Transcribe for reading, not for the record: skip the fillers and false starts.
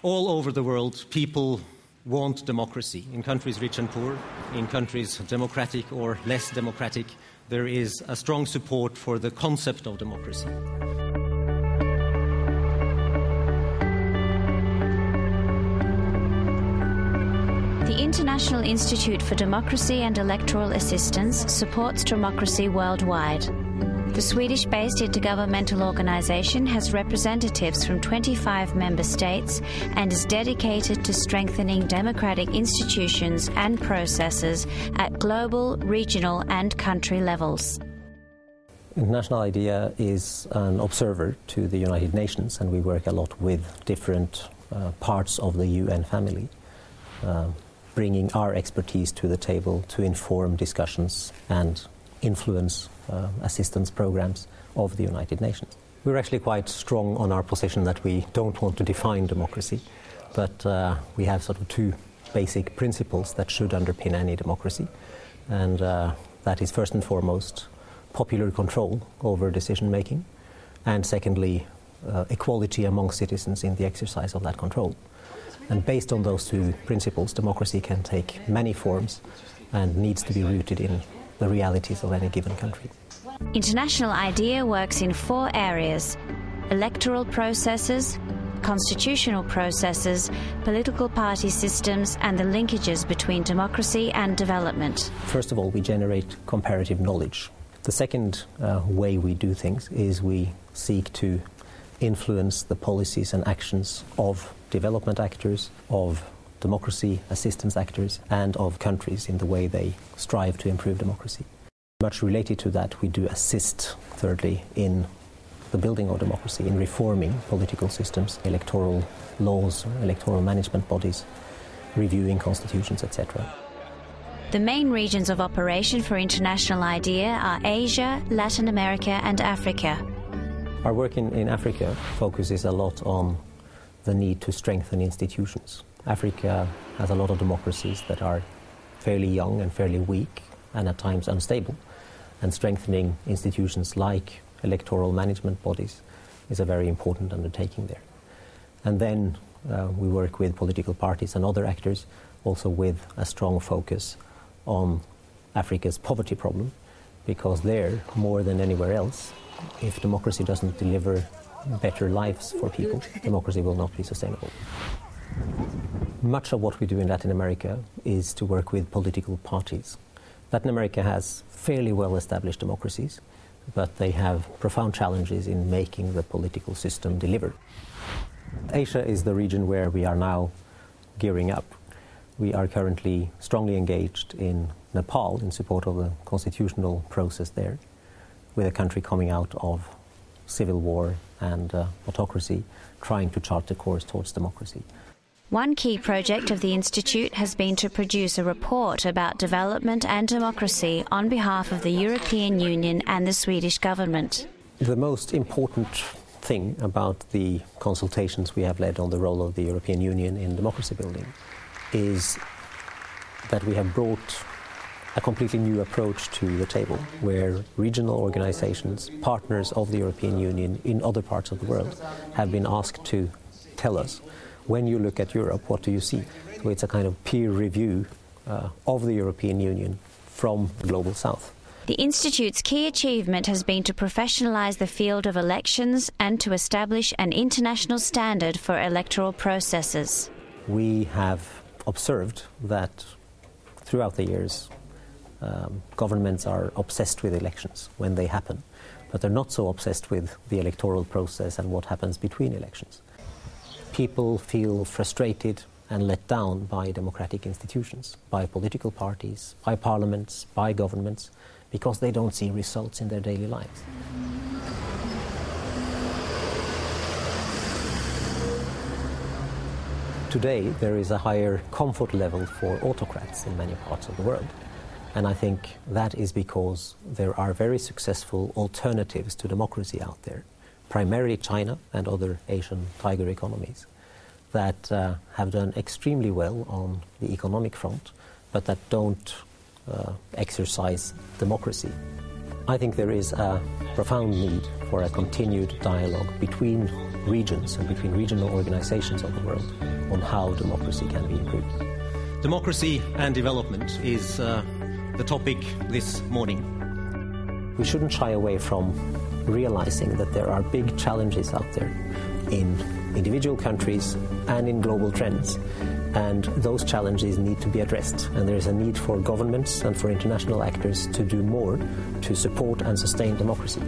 All over the world, people want democracy. In countries rich and poor, in countries democratic or less democratic, there is a strong support for the concept of democracy. The International Institute for Democracy and Electoral Assistance supports democracy worldwide. The Swedish-based intergovernmental organisation has representatives from 25 member states and is dedicated to strengthening democratic institutions and processes at global, regional and country levels. International IDEA is an observer to the United Nations, and we work a lot with different parts of the UN family, bringing our expertise to the table to inform discussions and influence assistance programs of the United Nations. We're actually quite strong on our position that we don't want to define democracy, but we have sort of two basic principles that should underpin any democracy, and that is first and foremost popular control over decision making, and secondly equality among citizens in the exercise of that control. And based on those two principles, democracy can take many forms and needs to be rooted in the realities of any given country. International IDEA works in 4 areas: electoral processes, constitutional processes, political party systems, and the linkages between democracy and development. First of all, we generate comparative knowledge. The second way we do things is we seek to influence the policies and actions of development actors, of democracy assistance actors, and of countries in the way they strive to improve democracy. Much related to that, we do assist, thirdly, in the building of democracy, in reforming political systems, electoral laws, electoral management bodies, reviewing constitutions, etc. The main regions of operation for International IDEA are Asia, Latin America and Africa. Our work in Africa focuses a lot on the need to strengthen institutions. Africa has a lot of democracies that are fairly young and fairly weak and at times unstable, and strengthening institutions like electoral management bodies is a very important undertaking there. And then we work with political parties and other actors, also with a strong focus on Africa's poverty problem, because there, more than anywhere else, if democracy doesn't deliver better lives for people, democracy will not be sustainable. Much of what we do in Latin America is to work with political parties. Latin America has fairly well-established democracies, but they have profound challenges in making the political system deliver. Asia is the region where we are now gearing up. We are currently strongly engaged in Nepal in support of the constitutional process there, with a country coming out of civil war and autocracy, trying to chart the course towards democracy. One key project of the Institute has been to produce a report about development and democracy on behalf of the European Union and the Swedish government. The most important thing about the consultations we have led on the role of the European Union in democracy building is that we have brought a completely new approach to the table, where regional organizations, partners of the European Union in other parts of the world, have been asked to tell us, when you look at Europe, what do you see? So it's a kind of peer review of the European Union from the Global South. The Institute's key achievement has been to professionalize the field of elections and to establish an international standard for electoral processes. We have observed that throughout the years, governments are obsessed with elections when they happen, but they're not so obsessed with the electoral process and what happens between elections. People feel frustrated and let down by democratic institutions, by political parties, by parliaments, by governments, because they don't see results in their daily lives. Today, there is a higher comfort level for autocrats in many parts of the world. And I think that is because there are very successful alternatives to democracy out there, primarily China and other Asian tiger economies, that have done extremely well on the economic front, but that don't exercise democracy I think there is a profound need for a continued dialogue between regions and between regional organizations of the world on how democracy can be improved. Democracy and development is the topic this morning. We shouldn't shy away from realizing that there are big challenges out there in individual countries and in global trends. And those challenges need to be addressed. And there is a need for governments and for international actors to do more to support and sustain democracy.